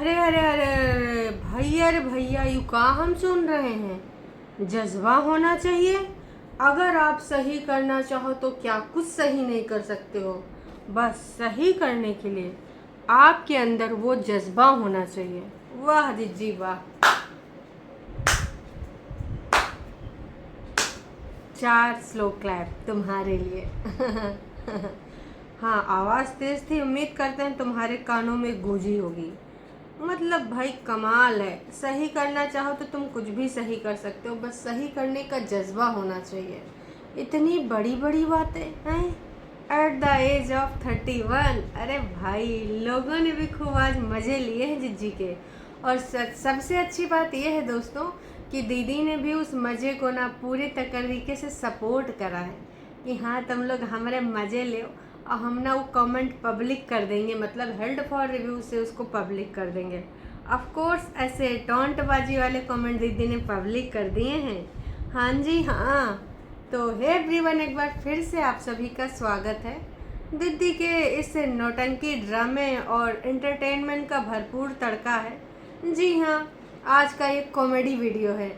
अरे अरे अरे अरे भैया, अरे भैया, यू कहाँ हम सुन रहे हैं। जज्बा होना चाहिए। अगर आप सही करना चाहो तो क्या कुछ सही नहीं कर सकते हो। बस सही करने के लिए आपके अंदर वो जज्बा होना चाहिए। वाह दीदी वाह। 4 स्लो क्लैप तुम्हारे लिए। हाँ, आवाज़ तेज थी। उम्मीद करते हैं तुम्हारे कानों में गूंजी होगी। मतलब भाई कमाल है। सही करना चाहो तो तुम कुछ भी सही कर सकते हो, बस सही करने का जज्बा होना चाहिए। इतनी बड़ी बड़ी बातें हैं एट द एज ऑफ 31। अरे भाई, लोगों ने भी खूब आज मज़े लिए हैं जिज्जी के। और सबसे अच्छी बात यह है दोस्तों कि दीदी ने भी उस मज़े को ना पूरे तरीके से सपोर्ट करा है कि हाँ तुम लोग हमारे मज़े लो। और हम ना वो कमेंट पब्लिक कर देंगे, मतलब हेल्ड फॉर रिव्यू से उसको पब्लिक कर देंगे। ऑफ कोर्स ऐसे टॉन्टबाजी वाले कमेंट दीदी ने पब्लिक कर दिए हैं। हाँ जी हाँ। तो हे एवरीवन, एक बार फिर से आप सभी का स्वागत है दीदी के इस नौटंकी ड्रामे और एंटरटेनमेंट का भरपूर तड़का है। जी हाँ, आज का एक कॉमेडी वीडियो है।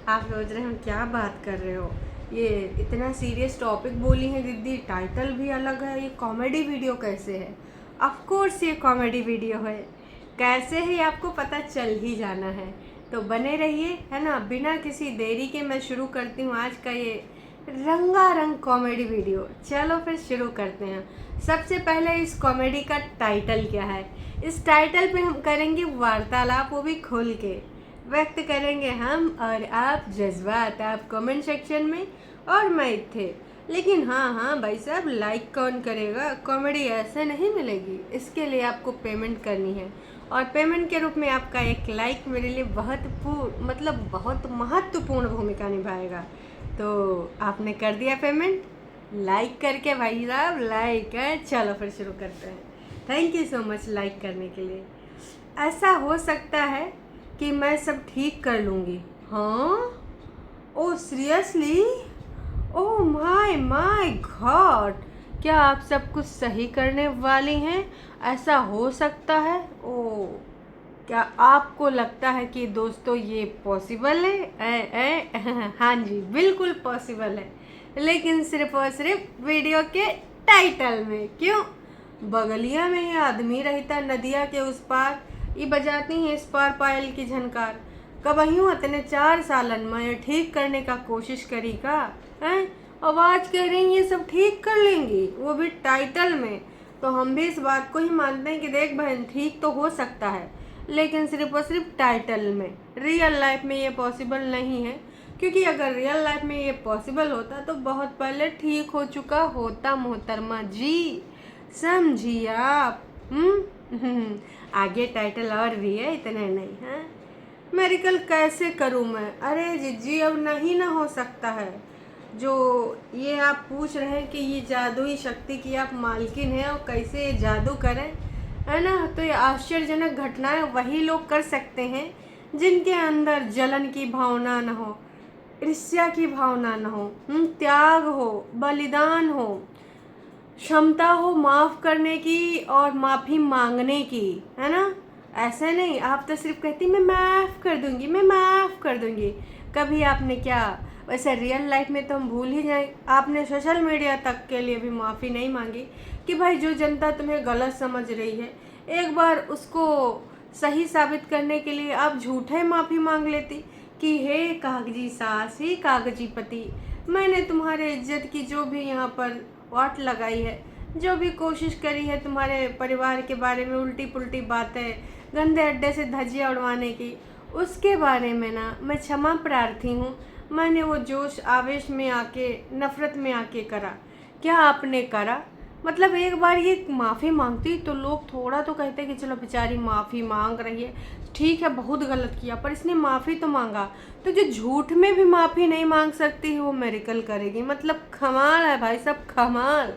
आप सोच रहे हैं क्या बात कर रहे हो, ये इतना सीरियस टॉपिक बोली है दीदी, टाइटल भी अलग है, ये कॉमेडी वीडियो कैसे है। ऑफ कोर्स ये कॉमेडी वीडियो है। कैसे है आपको पता चल ही जाना है, तो बने रहिए, है ना। बिना किसी देरी के मैं शुरू करती हूँ आज का ये रंगारंग कॉमेडी वीडियो। चलो फिर शुरू करते हैं। सबसे पहले इस कॉमेडी का टाइटल क्या है। इस टाइटल पे हम करेंगे वार्तालाप, वो भी खुल के व्यक्त करेंगे हम और आप जज्बात, आप कमेंट सेक्शन में और मैं थे। लेकिन हाँ हाँ भाई साहब, लाइक कौन करेगा, कॉमेडी ऐसे नहीं मिलेगी। इसके लिए आपको पेमेंट करनी है और पेमेंट के रूप में आपका एक लाइक मेरे लिए बहुत महत्वपूर्ण भूमिका निभाएगा। तो आपने कर दिया पेमेंट, लाइक करके भाई साहब, लाइक है। चलो फिर शुरू करते हैं। Thank you so much like करने के लिए। ऐसा हो सकता है कि मैं सब ठीक कर लूँगी। हाँ, oh seriously, oh my my God, क्या आप सब कुछ सही करने वाली हैं। ऐसा हो सकता है। ओह, क्या आपको लगता है कि दोस्तों ये पॉसिबल है। हाँ जी, बिल्कुल पॉसिबल है, लेकिन सिर्फ और सिर्फ वीडियो के टाइटल में। क्यों, बगलिया में ये आदमी रहता नदिया के उस पार, ये बजाती हैं इस पार पायल की झनकार। कबहियों अतने 4 सालन में ठीक करने का कोशिश करी का हैं। आवाज़ कह रही ये सब ठीक कर लेंगी, वो भी टाइटल में। तो हम भी इस बात को ही मानते हैं कि देख बहन, ठीक तो हो सकता है, लेकिन सिर्फ और सिर्फ टाइटल में। रियल लाइफ में ये पॉसिबल नहीं है, क्योंकि अगर रियल लाइफ में ये पॉसिबल होता तो बहुत पहले ठीक हो चुका होता मोहतरमा जी, समझिए आप। आगे टाइटल और भी है, इतना नहीं है। मेरिकल कैसे करूँ मैं। अरे जी अब नहीं ना हो सकता है। जो ये आप पूछ रहे हैं कि ये जादुई शक्ति की आप मालकिन हैं और कैसे ये जादू करें, है ना, तो ये आश्चर्यजनक घटनाएं वही लोग कर सकते हैं जिनके अंदर जलन की भावना न हो, ईर्ष्या की भावना न हो, त्याग हो, बलिदान हो, क्षमता हो माफ़ करने की और माफ़ी मांगने की, है ना। ऐसे नहीं आप तो सिर्फ कहती मैं माफ़ कर दूंगी, मैं माफ़ कर दूंगी। कभी आपने क्या, वैसे रियल लाइफ में तो हम भूल ही जाए, आपने सोशल मीडिया तक के लिए भी माफ़ी नहीं मांगी कि भाई जो जनता तुम्हें गलत समझ रही है, एक बार उसको सही साबित करने के लिए आप झूठे माफ़ी मांग लेती कि हे कागजी सास, हे कागजी पति, मैंने तुम्हारे इज्जत की जो भी यहाँ पर वाट लगाई है, जो भी कोशिश करी है तुम्हारे परिवार के बारे में उल्टी पुल्टी बातें, गंदे अड्डे से धज्जियाँ उड़वाने की, उसके बारे में ना मैं क्षमा प्रार्थी हूँ। मैंने वो जोश आवेश में आके, नफ़रत में आके करा। क्या आपने करा, मतलब एक बार ये माफ़ी मांगती तो लोग थोड़ा तो कहते कि चलो बेचारी माफ़ी मांग रही है, ठीक है बहुत गलत किया, पर इसने माफ़ी तो मांगा। तो जो झूठ में भी माफ़ी नहीं मांग सकती है वो मेरिकल करेगी, मतलब कमाल है भाई साहब, कमाल।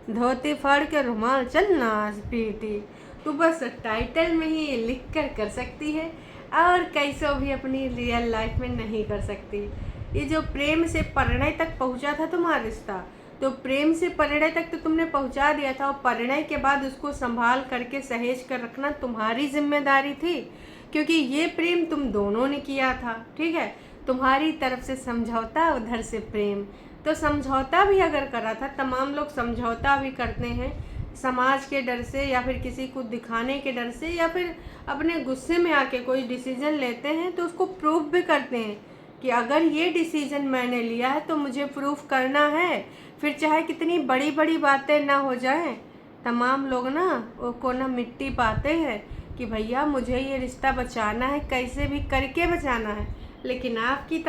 धोती फाड़ के रुमाल चल नाच पीटी, तो बस टाइटल में ही लिख कर सकती है और कैसे भी अपनी रियल लाइफ में नहीं कर सकती। ये जो प्रेम से परिणय तक पहुंचा था तुम्हारा रिश्ता, तो प्रेम से परिणय तक तो तुमने पहुंचा दिया था, और परिणय के बाद उसको संभाल करके सहेज कर रखना तुम्हारी जिम्मेदारी थी, क्योंकि ये प्रेम तुम दोनों ने किया था। ठीक है, तुम्हारी तरफ से समझौता, उधर से प्रेम। तो समझौता भी अगर करा था, तमाम लोग समझौता भी करते हैं समाज के डर से, या फिर किसी को दिखाने के डर से, या फिर अपने गुस्से में आके कोई डिसीजन लेते हैं तो उसको प्रूफ भी करते हैं कि अगर ये डिसीजन मैंने लिया है तो मुझे प्रूफ करना है, फिर चाहे कितनी बड़ी बड़ी बातें ना हो जाएं। तमाम लोग ना को ना मिट्टी पाते हैं कि भैया मुझे ये रिश्ता बचाना है, कैसे भी करके बचाना है। लेकिन आपकी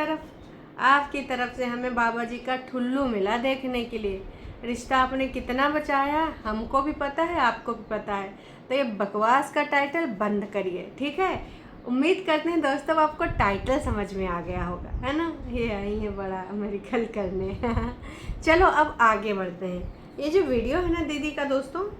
तरफ से हमें बाबा जी का ठुल्लू मिला देखने के लिए। रिश्ता आपने कितना बचाया हमको भी पता है, आपको भी पता है। तो ये बकवास का टाइटल बंद करिए, ठीक है। उम्मीद करते हैं दोस्तों आपको टाइटल समझ में आ गया होगा, है ना। ये आई है बड़ा अमेरिकल करने चलो अब आगे बढ़ते हैं। ये जो वीडियो है ना दीदी का दोस्तों,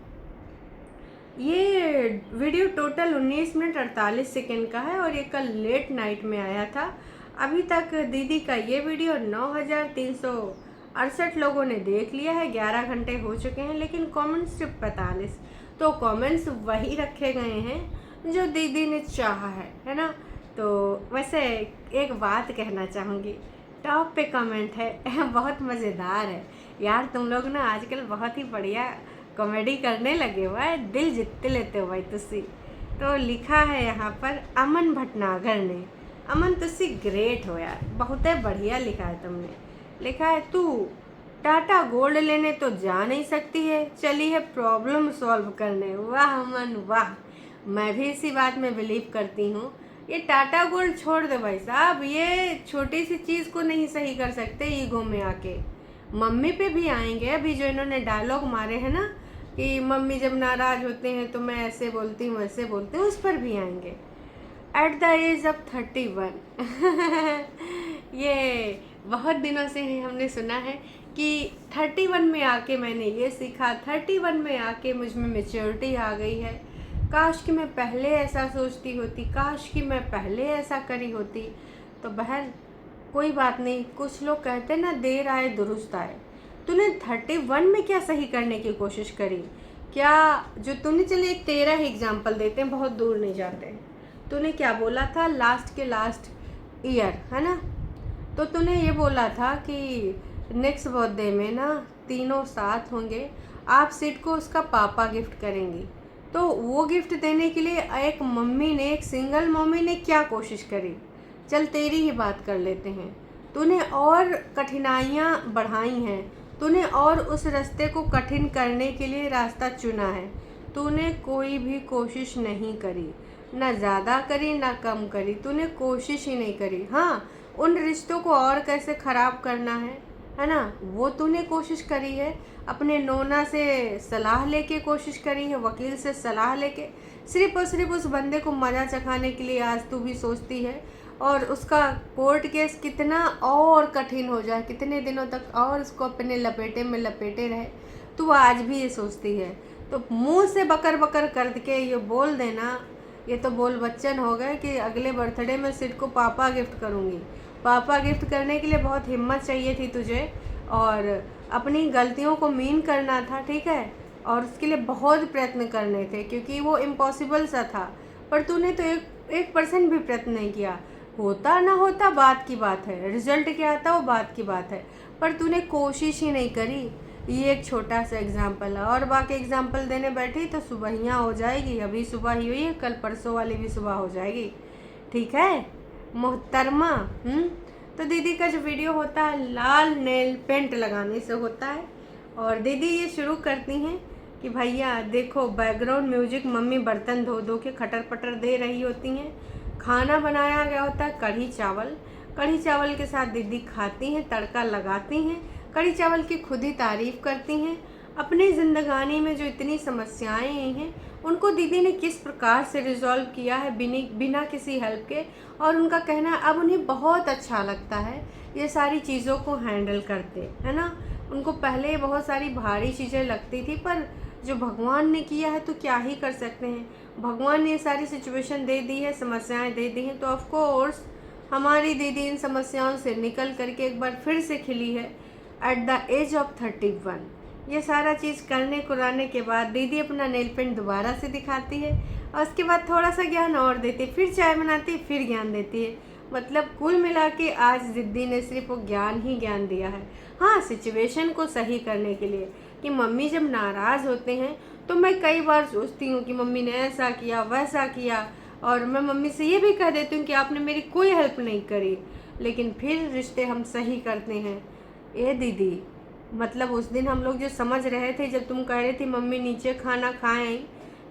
ये वीडियो टोटल 19 मिनट 48 सेकेंड का है, और ये कल लेट नाइट में आया था। अभी तक दीदी का ये वीडियो 9368 लोगों ने देख लिया है, 11 घंटे हो चुके हैं, लेकिन कमेंट्स सिर्फ 45। तो कमेंट्स वही रखे गए हैं जो दीदी ने चाहा है ना। तो वैसे एक बात कहना चाहूँगी, टॉप पे कमेंट है बहुत मज़ेदार है यार। तुम लोग ना आजकल बहुत ही बढ़िया कॉमेडी करने लगे हुआ है, दिल जीत लेते हो भाई तुसी। तो लिखा है यहाँ पर अमन भटनागर ने, अमन तुसी ग्रेट हो यार, बहुत बढ़िया लिखा है तुमने। लिखा है तू टाटा गोल्ड लेने तो जा नहीं सकती है, चली है प्रॉब्लम सॉल्व करने। वाह अमन वाह, मैं भी इसी बात में बिलीव करती हूँ। ये टाटा गोल्ड छोड़ दो भाई साहब, ये छोटी सी चीज़ को नहीं सही कर सकते ईगो में आके। मम्मी पे भी आएंगे, अभी जो इन्होंने डायलॉग मारे हैं ना कि मम्मी जब नाराज़ होते हैं तो मैं ऐसे बोलती हूँ वैसे बोलती हूँ, उस पर भी आएंगे। एट द एज ऑफ 31 ये बहुत दिनों से ही हमने सुना है कि 31 में आके मैंने ये सीखा, 31 में आके मुझ में मैच्योरिटी आ गई है। काश कि मैं पहले ऐसा सोचती होती, काश कि मैं पहले ऐसा करी होती। तो बहन कोई बात नहीं, कुछ लोग कहते ना देर आए दुरुस्त आए। तूने 31 में क्या सही करने की कोशिश करी? क्या जो तूने, चलिए एक तेरा ही एग्जाम्पल देते हैं, बहुत दूर नहीं जाते। तूने क्या बोला था लास्ट के लास्ट ईयर, है ना। तो तूने ये बोला था कि नेक्स्ट बर्थडे में ना तीनों साथ होंगे, आप सिड को उसका पापा गिफ्ट करेंगी। तो वो गिफ्ट देने के लिए एक मम्मी ने, एक सिंगल मम्मी ने क्या कोशिश करी? चल तेरी ही बात कर लेते हैं। तूने और कठिनाइयाँ बढ़ाई हैं, तूने और उस रास्ते को कठिन करने के लिए रास्ता चुना है। तूने कोई भी कोशिश नहीं करी, ना ज़्यादा करी ना कम करी, तूने कोशिश ही नहीं करी। हाँ, उन रिश्तों को और कैसे ख़राब करना है ना, वो तूने कोशिश करी है। अपने नोना से सलाह लेके कोशिश करी है, वकील से सलाह लेके, सिर्फ और सिर्फ उस बंदे को मज़ा चखाने के लिए आज तू भी सोचती है। और उसका कोर्ट केस कितना और कठिन हो जाए, कितने दिनों तक और उसको अपने लपेटे में लपेटे रहे, तू आज भी ये सोचती है। तो मुंह से बकर बकर करके ये बोल देना, ये तो बोल बच्चन हो गए कि अगले बर्थडे में सिड को पापा गिफ्ट करूँगी। पापा गिफ्ट करने के लिए बहुत हिम्मत चाहिए थी तुझे, और अपनी गलतियों को मीन करना था, ठीक है, और उसके लिए बहुत प्रयत्न करने थे, क्योंकि वो इम्पॉसिबल सा था। पर तूने तो 1% भी प्रयत्न नहीं किया। होता ना होता बात की बात है, रिजल्ट क्या आता वो बात की बात है, पर तूने कोशिश ही नहीं करी। ये एक छोटा सा एग्जाम्पल है, और बाकी एग्जाम्पल देने बैठी तो सुबहियाँ हो जाएगी। अभी सुबह ही हुई है, कल परसों वाली भी सुबह हो जाएगी, ठीक है मोहतरमा। तो दीदी का जो वीडियो होता है लाल नेल पेंट लगाने से होता है, और दीदी ये शुरू करती हैं कि भैया देखो बैकग्राउंड म्यूजिक, मम्मी बर्तन धो धो के खटर पटर दे रही होती हैं, खाना बनाया गया होता है कढ़ी चावल, कढ़ी चावल के साथ दीदी खाती हैं, तड़का लगाती हैं, कढ़ी चावल की खुद ही तारीफ़ करती हैं। अपनी ज़िंदगानी में जो इतनी समस्याएं आई हैं उनको दीदी ने किस प्रकार से रिजॉल्व किया है बिना किसी हेल्प के, और उनका कहना है अब उन्हें बहुत अच्छा लगता है ये सारी चीज़ों को हैंडल करते, है ना। उनको पहले बहुत सारी भारी चीज़ें लगती थी, पर जो भगवान ने किया है तो क्या ही कर सकते हैं। भगवान ने ये सारी सिचुएशन दे दी है, समस्याएं दे दी हैं, तो ऑफ कोर्स हमारी दीदी इन समस्याओं से निकल करके एक बार फिर से खिली है। At the age of 31। ये सारा चीज़ करने कुराने के बाद दीदी अपना नेल पेंट दोबारा से दिखाती है और उसके बाद थोड़ा सा ज्ञान और देती है, फिर चाय बनाती है, फिर ज्ञान देती है। मतलब कुल मिला के आज दीदी ने सिर्फ वो ज्ञान ही ज्ञान दिया है। हाँ, सिचुएशन को सही करने के लिए कि मम्मी जब नाराज़ होते हैं तो मैं कई बार सोचती हूँ कि मम्मी ने ऐसा किया वैसा किया, और मैं मम्मी से ये भी कह देती हूँ कि आपने मेरी कोई हेल्प नहीं करी, लेकिन फिर रिश्ते हम सही करते हैं। ए दीदी, मतलब उस दिन हम लोग जो समझ रहे थे जब तुम कह रही थी मम्मी नीचे खाना खाएं,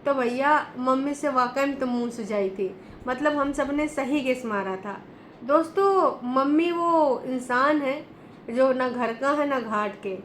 तो भैया मम्मी से वाकई में तो मुँह सुझाई थी। मतलब हम सब ने सही गेस मारा था। दोस्तों, मम्मी वो इंसान है जो ना घर का है ना घाट के,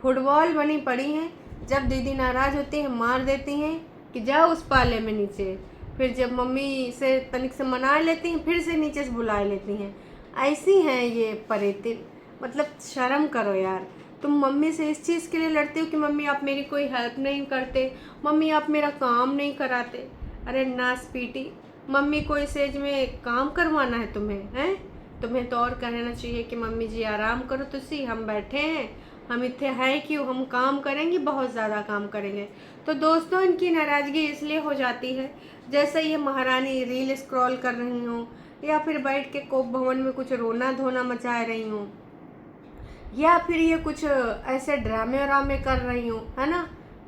फुटबॉल बनी पड़ी हैं। जब दीदी नाराज़ होती हैं मार देती हैं कि जाओ उस पाले में नीचे, फिर जब मम्मी से तनिक से मना लेती हैं फिर से नीचे से बुला लेती हैं। ऐसी हैं ये परेतिन। मतलब शर्म करो यार, तुम मम्मी से इस चीज़ के लिए लड़ते हो कि मम्मी आप मेरी कोई हेल्प नहीं करते, मम्मी आप मेरा काम नहीं कराते। अरे नास पीटी, मम्मी को इस एज में काम करवाना है तुम्हें, हैं? तुम्हें तो और कहना चाहिए कि मम्मी जी आराम करो, तुसी हम बैठे हैं, हम इतने हैं क्यों, हम काम करेंगे, बहुत ज़्यादा काम करेंगे। तो दोस्तों, इनकी नाराज़गी इसलिए हो जाती है जैसे ये महारानी रील स्क्रॉल कर रही हूँ, या फिर बैठ के कोप भवन में कुछ रोना धोना मचा रही हूँ, या फिर ये कुछ ऐसे ड्रामे वरामे कर रही हूँ, है ना।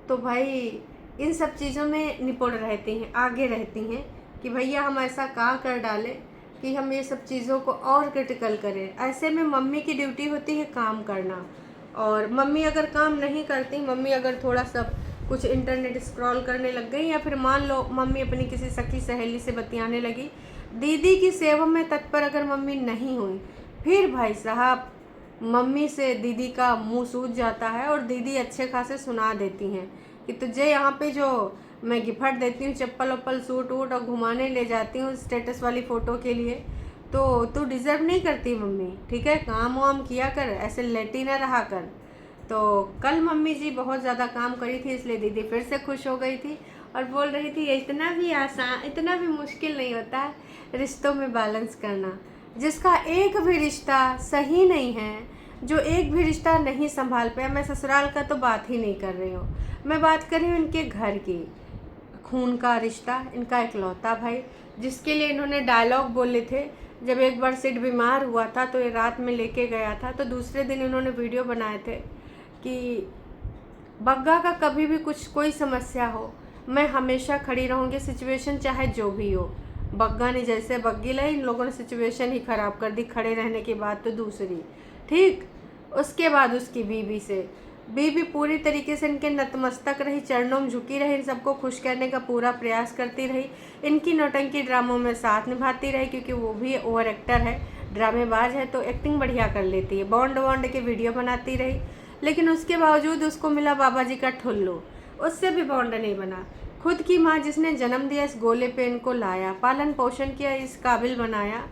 तो भाई इन सब चीज़ों में निपुण रहती हैं, आगे रहती हैं कि भैया हम ऐसा कहाँ कर डालें कि हम ये सब चीज़ों को और क्रिटिकल करें। ऐसे में मम्मी की ड्यूटी होती है काम करना, और मम्मी अगर काम नहीं करती, मम्मी अगर थोड़ा सा कुछ इंटरनेट स्क्रॉल करने लग गई, या फिर मान लो मम्मी अपनी किसी सखी सहेली से बतियाने लगी, दीदी की सेवा में तत्पर अगर मम्मी नहीं हुई, फिर भाई साहब मम्मी से दीदी का मुंह सूज जाता है, और दीदी अच्छे खासे सुना देती हैं कि तुझे यहाँ पे जो मैं गिफ्ट देती हूँ चप्पल वप्पल सूट वूट और घुमाने ले जाती हूँ स्टेटस वाली फ़ोटो के लिए, तो तू डिज़र्व नहीं करती मम्मी, ठीक है, काम वाम किया कर, ऐसे लेटी ना रहा कर। तो कल मम्मी जी बहुत ज़्यादा काम करी थी, इसलिए दीदी फिर से खुश हो गई थी और बोल रही थी इतना भी आसान, इतना भी मुश्किल नहीं होता है रिश्तों में बैलेंस करना। जिसका एक भी रिश्ता सही नहीं है, जो एक भी रिश्ता नहीं संभाल पाया, मैं ससुराल का तो बात ही नहीं कर रही हूँ, मैं बात कर रही हूँ इनके घर की, खून का रिश्ता, इनका इकलौता भाई, जिसके लिए इन्होंने डायलॉग बोले थे। जब एक बार सिड बीमार हुआ था तो ये रात में लेके गया था, तो दूसरे दिन इन्होंने वीडियो बनाए थे कि बग्गा का कभी भी कुछ कोई समस्या हो, मैं हमेशा खड़ी रहूँगी, सिचुएशन चाहे जो भी हो। बग्गा ने जैसे बग्गी लाई, इन लोगों ने सिचुएशन ही ख़राब कर दी, खड़े रहने की बात तो दूसरी, ठीक। उसके बाद उसकी बीवी से, बीवी पूरी तरीके से इनके नतमस्तक रही, चरणों में झुकी रही, सबको खुश करने का पूरा प्रयास करती रही, इनकी नौटंकी ड्रामों में साथ निभाती रही, क्योंकि वो भी ओवर एक्टर है, ड्रामेबाज है, तो एक्टिंग बढ़िया कर लेती है। बॉन्ड वॉन्ड के वीडियो बनाती रही, लेकिन उसके बावजूद उसको मिला बाबा जी का ठुल्लू, उससे भी बॉन्ड नहीं बना। खुद की माँ जिसने जन्म दिया, इस गोले पे इनको लाया, पालन पोषण किया, इस काबिल बनाया,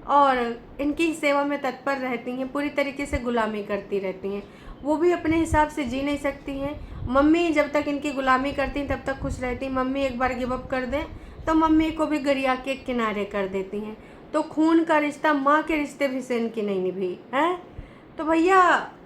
और इनकी सेवा में तत्पर रहती हैं, पूरी तरीके से गुलामी करती रहती हैं। वो भी अपने हिसाब से जी नहीं सकती हैं। मम्मी जब तक इनकी गुलामी करती हैं तब तक खुश रहती हैं, मम्मी एक बार गिव अप कर दें तो मम्मी को भी गरिया के किनारे कर देती हैं। तो खून का रिश्ता माँ के रिश्ते भी से इनकी नहीं निभी है। तो भैया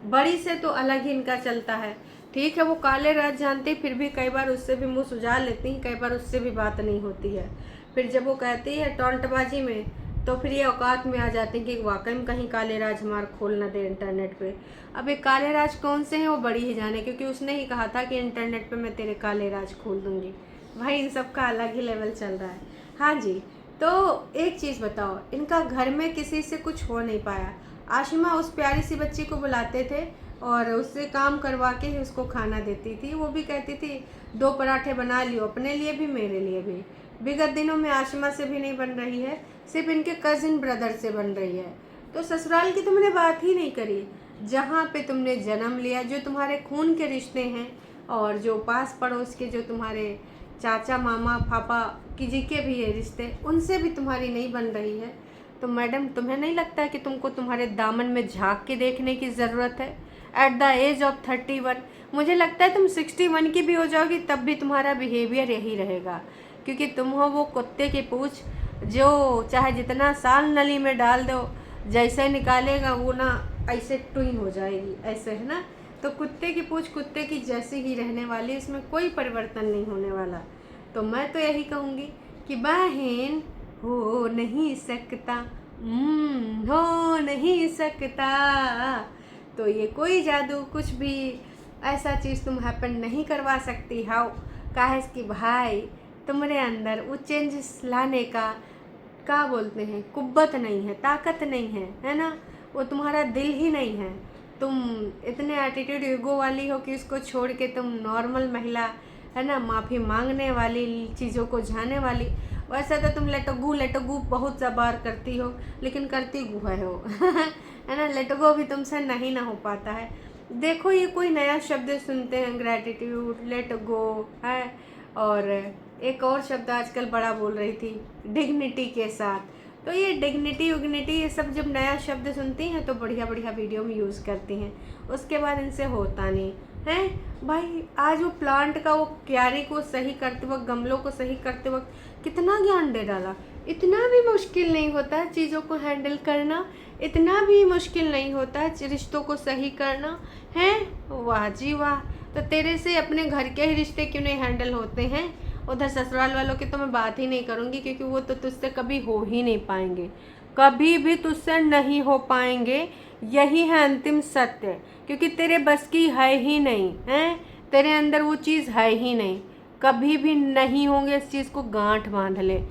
बड़ी से तो अलग ही इनका चलता है, ठीक है। वो काले राज जानती, फिर भी कई बार उससे भी मुँह सुझा लेती हैं, कई बार उससे भी बात नहीं होती है। फिर जब वो कहती है टॉन्टबाजी में, तो फिर ये औकात में आ जाते हैं कि वाकई में कहीं काले राज हमार खोल ना दे इंटरनेट पे। अब ये काले राज कौन से हैं वो बड़ी ही जाने, क्योंकि उसने ही कहा था कि इंटरनेट पे मैं तेरे काले राज खोल दूँगी। भाई इन सब का अलग ही लेवल चल रहा है। हाँ जी, तो एक चीज़ बताओ, इनका घर में किसी से कुछ हो नहीं पाया। आशिमा उस प्यारी सी बच्ची को बुलाते थे और उससे काम करवा के ही उसको खाना देती थी। वो भी कहती थी 2 पराठे बना लियो, अपने लिए भी मेरे लिए भी। विगत दिनों में आशिमा से भी नहीं बन रही है, सिर्फ इनके कजिन ब्रदर से बन रही है। तो ससुराल की तुमने बात ही नहीं करी, जहाँ पे तुमने जन्म लिया, जो तुम्हारे खून के रिश्ते हैं, और जो पास पड़ोस के जो तुम्हारे चाचा मामा पापा की जी के भी है रिश्ते, उनसे भी तुम्हारी नहीं बन रही है। तो मैडम, तुम्हें नहीं लगता है कि तुमको तुम्हारे दामन में झांक के देखने की ज़रूरत है? एट द एज ऑफ 31, मुझे लगता है तुम 61 की भी हो जाओगी तब भी तुम्हारा बिहेवियर यही रहेगा, क्योंकि तुम हो वो कुत्ते की पूँछ जो चाहे जितना साल नली में डाल दो, जैसे निकालेगा वो ना ऐसे टुई हो जाएगी, ऐसे है ना। तो कुत्ते की पूंछ कुत्ते की जैसी ही रहने वाली, इसमें कोई परिवर्तन नहीं होने वाला। तो मैं तो यही कहूँगी कि बहन हो नहीं सकता, हो नहीं सकता। तो ये कोई जादू कुछ भी ऐसा चीज़ तुम हैपन नहीं करवा सकती हो। काहे कि भाई तुम्हारे अंदर वो चेंजेस लाने का बोलते हैं कुव्वत नहीं है, ताकत नहीं है, है ना। वो तुम्हारा दिल ही नहीं है। तुम इतने एटीट्यूड ईगो वाली हो कि उसको छोड़ के तुम नॉर्मल महिला, है ना, माफ़ी मांगने वाली, चीज़ों को झाने वाली। वैसे तो तुम लेटगू बहुत बार करती हो, लेकिन करती गुहा हो है ना। लेटगो भी तुमसे नहीं ना हो पाता है। देखो ये कोई नया शब्द सुनते हैं, ग्रैटिट्यूड, लेट गो है, और एक और शब्द आजकल बड़ा बोल रही थी, डिग्निटी के साथ। तो ये डिग्निटी उग्निटी ये सब जब नया शब्द सुनती हैं तो बढ़िया बढ़िया वीडियो में यूज़ करती हैं, उसके बाद इनसे होता नहीं है। भाई आज वो प्लांट का वो क्यारी को सही करते वक्त, गमलों को सही करते वक्त कितना ज्ञान दे डाला। इतना भी मुश्किल नहीं होता है चीज़ों को हैंडल करना, इतना भी मुश्किल नहीं होता है रिश्तों को सही करना है। वाह जी वाह। तो तेरे से अपने घर के ही रिश्ते क्यों नहीं हैंडल होते हैं। उधर ससुराल वालों की तो मैं बात ही नहीं करूँगी, क्योंकि वो तो तुझसे कभी हो ही नहीं पाएंगे, कभी भी तुझसे नहीं हो पाएंगे। यही है अंतिम सत्य, क्योंकि तेरे बस की है ही नहीं, है तेरे अंदर वो चीज़ है ही नहीं, कभी भी नहीं होंगे। इस चीज़ को गांठ बांध ले।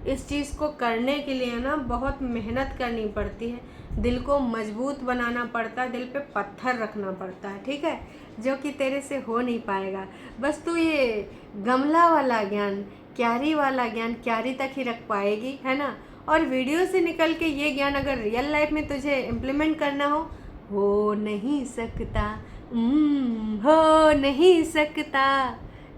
इस चीज़ को करने के लिए ना बहुत मेहनत करनी पड़ती है, दिल को मजबूत बनाना पड़ता है, दिल पे पत्थर रखना पड़ता है, ठीक है, जो कि तेरे से हो नहीं पाएगा। बस तू ये गमला वाला ज्ञान, क्यारी वाला ज्ञान क्यारी तक ही रख पाएगी, है ना। और वीडियो से निकल के ये ज्ञान अगर रियल लाइफ में तुझे इम्प्लीमेंट करना हो नहीं सकता, हो नहीं सकता,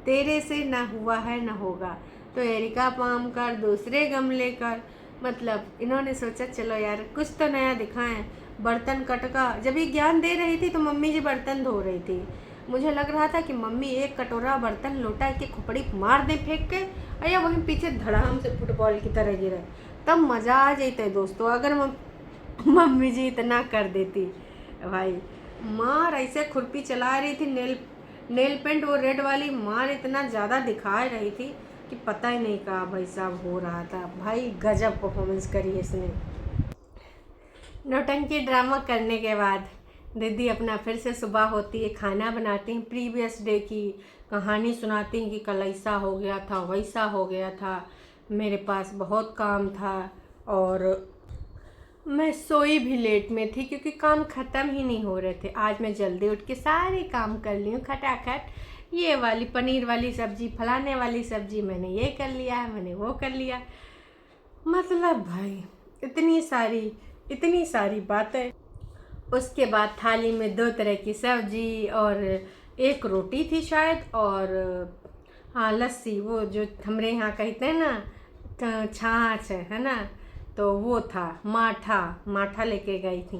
तेरे से ना हुआ है ना होगा। तो एरिका पाम कर, दूसरे गमले कर, मतलब इन्होंने सोचा चलो यार कुछ तो नया दिखाएं। बर्तन कटका, जब ये ज्ञान दे रही थी तो मम्मी जी बर्तन धो रही थी। मुझे लग रहा था कि मम्मी एक कटोरा बर्तन लोटा के खोपड़ी मार दे फेंक के, या वहीं पीछे धड़ाम से फुटबॉल की तरह गिरे, तब मज़ा आ जाता दोस्तों। अगर मम्मी जी इतना कर देती भाई। मार ऐसे खुरपी चला रही थी, नेल पेंट वो रेड वाली मार इतना ज़्यादा दिखा रही थी कि पता ही नहीं कहा भाई साहब हो रहा था। भाई गजब परफॉर्मेंस करी इसने। नौटंकी ड्रामा करने के बाद दीदी अपना फिर से सुबह होती है, खाना बनाती हैं, प्रीवियस डे की कहानी सुनाती हैं कि कल ऐसा हो गया था, वैसा हो गया था, मेरे पास बहुत काम था और मैं सोई भी लेट में थी क्योंकि काम ख़त्म ही नहीं हो रहे थे। आज मैं जल्दी उठ के सारे काम कर ली हूँ खटाखट, ये वाली पनीर वाली सब्ज़ी, फलाने वाली सब्ज़ी मैंने ये कर लिया है, मैंने वो कर लिया। मतलब भाई इतनी सारी बातें। उसके बाद थाली में 2 तरह की सब्ज़ी और एक रोटी थी शायद, और हाँ लस्सी, वो जो हमारे यहाँ कहते हैं ना छाछ, है ना, तो वो था। माठा लेके गई थी।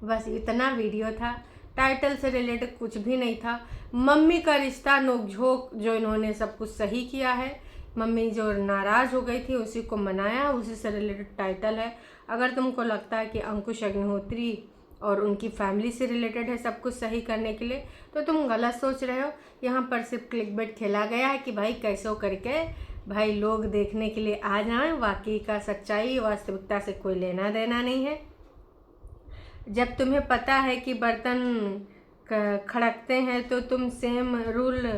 बस इतना वीडियो था, टाइटल से रिलेटेड कुछ भी नहीं था। मम्मी का रिश्ता नोकझोंक जो इन्होंने सब कुछ सही किया है। मम्मी जो नाराज़ हो गई थी उसी को मनाया, उसी से रिलेटेड टाइटल है। अगर तुमको लगता है कि अंकुश अग्निहोत्री और उनकी फैमिली से रिलेटेड है सब कुछ सही करने के लिए, तो तुम गलत सोच रहे हो। यहाँ पर सिर्फ क्लिकबेट खेला गया है कि भाई कैसो करके भाई लोग देखने के लिए आ जाएं। वाकई का सच्चाई वास्तविकता से कोई लेना देना नहीं है। जब तुम्हें पता है कि बर्तन खड़कते हैं तो तुम सेम रूल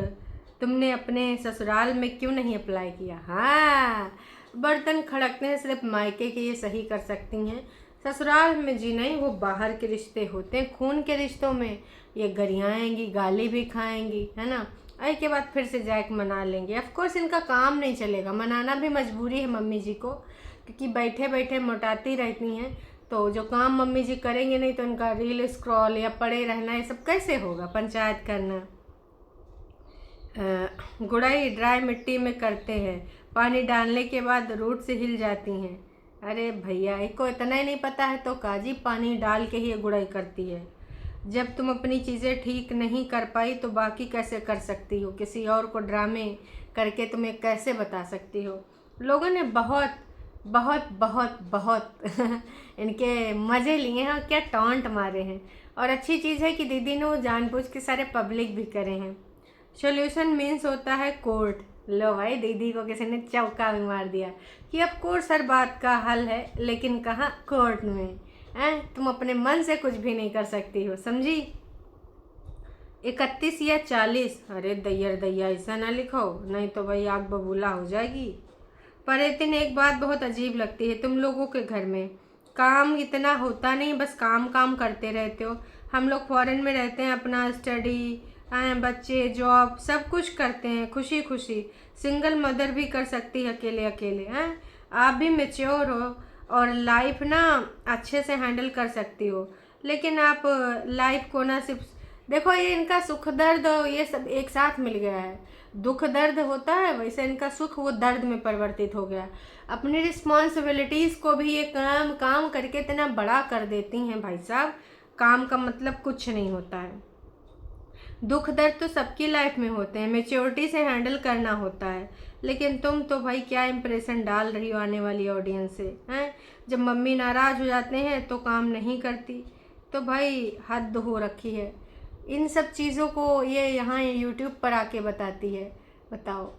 तुमने अपने ससुराल में क्यों नहीं अप्लाई किया। हाँ, बर्तन खड़कते हैं सिर्फ मायके के ये सही कर सकती हैं, ससुराल में जी नहीं। वो बाहर के रिश्ते होते हैं, खून के रिश्तों में ये गरियाएंगी, गाली भी खाएंगी, है ना। आई के बाद फिर से जाके मना लेंगे। ऑफ कोर्स इनका काम नहीं चलेगा, मनाना भी मजबूरी है मम्मी जी को, क्योंकि बैठे बैठे मोटाती रहती हैं। तो जो काम मम्मी जी करेंगे नहीं तो इनका रील स्क्रॉल या पड़े रहना ये सब कैसे होगा, पंचायत करना। गुड़ाई ड्राई मिट्टी में करते हैं, पानी डालने के बाद रूट से हिल जाती हैं। अरे भैया इनको इतना ही नहीं पता है तो काजी पानी डाल के ही गुड़ाई करती है। जब तुम अपनी चीज़ें ठीक नहीं कर पाई तो बाकी कैसे कर सकती हो, किसी और को ड्रामे करके तुम्हें कैसे बता सकती हो। लोगों ने बहुत बहुत बहुत बहुत इनके मज़े लिए हैं और क्या टॉन्ट मारे हैं। और अच्छी चीज़ है कि दीदी ने वो जानबूझ के सारे पब्लिक भी करे हैं। सॉल्यूशन मीन्स होता है कोर्ट। लो भाई, दीदी को किसी ने चौका भी मार दिया कि अब कोर्ट हर बात का हल है, लेकिन कहाँ कोर्ट में। हैं, तुम अपने मन से कुछ भी नहीं कर सकती हो, समझी। 31 या 40। अरे दैयर दैया, ऐसा ना लिखो, नहीं तो भाई आग बबूला हो जाएगी। पर लेकिन एक बात बहुत अजीब लगती है तुम लोगों के घर में, काम इतना होता नहीं, बस काम काम करते रहते हो। हम लोग फॉरेन में रहते हैं, अपना स्टडी, बच्चे, जॉब, सब कुछ करते हैं खुशी खुशी। सिंगल मदर भी कर सकती है अकेले अकेले। हैं, आप भी मेच्योर हो और लाइफ ना अच्छे से हैंडल कर सकती हो। लेकिन आप लाइफ को ना सिर्फ देखो, ये इनका सुख दर्द ये सब एक साथ मिल गया है। दुख दर्द होता है, वैसे इनका सुख वो दर्द में परिवर्तित हो गया। अपनी रिस्पॉन्सिबिलिटीज़ को भी ये काम काम करके इतना बड़ा कर देती हैं भाई साहब। काम का मतलब कुछ नहीं होता है। दुख दर्द तो सबकी लाइफ में होते हैं, मेच्योरिटी से हैंडल करना होता है। लेकिन तुम तो भाई क्या इंप्रेशन डाल रही हो आने वाली ऑडियंस से। हैं, जब मम्मी नाराज़ हो जाते हैं तो काम नहीं करती, तो भाई हद हो रखी है। इन सब चीज़ों को ये यहाँ यूट्यूब पर आके बताती है। बताओ,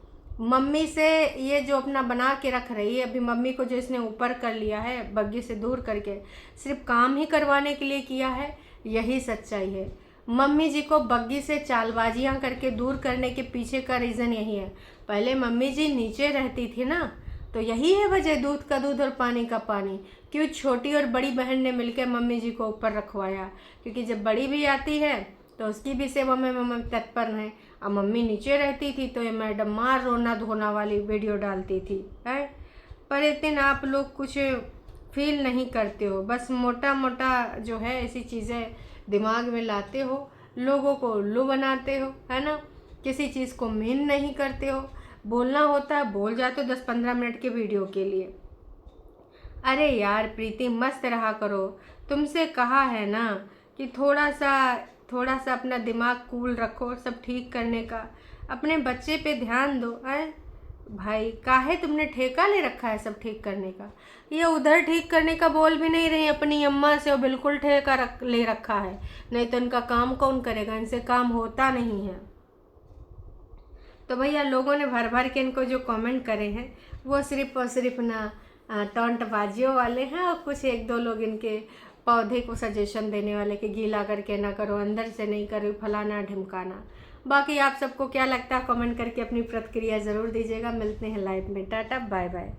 मम्मी से ये जो अपना बना के रख रही है, अभी मम्मी को जो इसने ऊपर कर लिया है बग्गी से दूर करके, सिर्फ काम ही करवाने के लिए किया है, यही सच्चाई है। मम्मी जी को बग्गी से चालबाजियाँ करके दूर करने के पीछे का रीज़न यही है। पहले मम्मी जी नीचे रहती थी ना, तो यही है वजह, दूध का दूध और पानी का पानी। क्यों छोटी और बड़ी बहन ने मिलकर मम्मी जी को ऊपर रखवाया, क्योंकि जब बड़ी भी आती है तो उसकी भी सेवा में मम्मी तत्पर हैं। अब मम्मी नीचे रहती थी तो ये मैडम मार रोना धोना वाली वीडियो डालती थी। है, पर इतने आप लोग कुछ फील नहीं करते हो, बस मोटा मोटा जो है ऐसी चीज़ें दिमाग में लाते हो, लोगों को उल्लू बनाते हो, है ना। किसी चीज़ को मीन नहीं करते हो। बोलना होता है बोल जाते हो 10-15 मिनट के वीडियो के लिए। अरे यार प्रीति, मस्त रहा करो। तुमसे कहा है ना कि थोड़ा सा अपना दिमाग कूल रखो, सब ठीक करने का। अपने बच्चे पे ध्यान दो। है भाई, काहे तुमने ठेका ले रखा है सब ठीक करने का। ये उधर ठीक करने का बोल भी नहीं रही अपनी अम्मा से, और बिल्कुल ठेका ले रखा है। नहीं तो इनका काम कौन करेगा, इनसे काम होता नहीं है। तो भैया लोगों ने भर भर के इनको जो कमेंट करे हैं वो सिर्फ और सिर्फ ना टॉन्टबाजियों वाले हैं, और कुछ एक दो लोग इनके पौधे को सजेशन देने वाले कि गीला करके ना करो, अंदर से नहीं करो, फलाना ढिमकाना। बाकी आप सबको क्या लगता है कमेंट करके अपनी प्रतिक्रिया ज़रूर दीजिएगा। मिलते हैं लाइव में। Tata bye bye.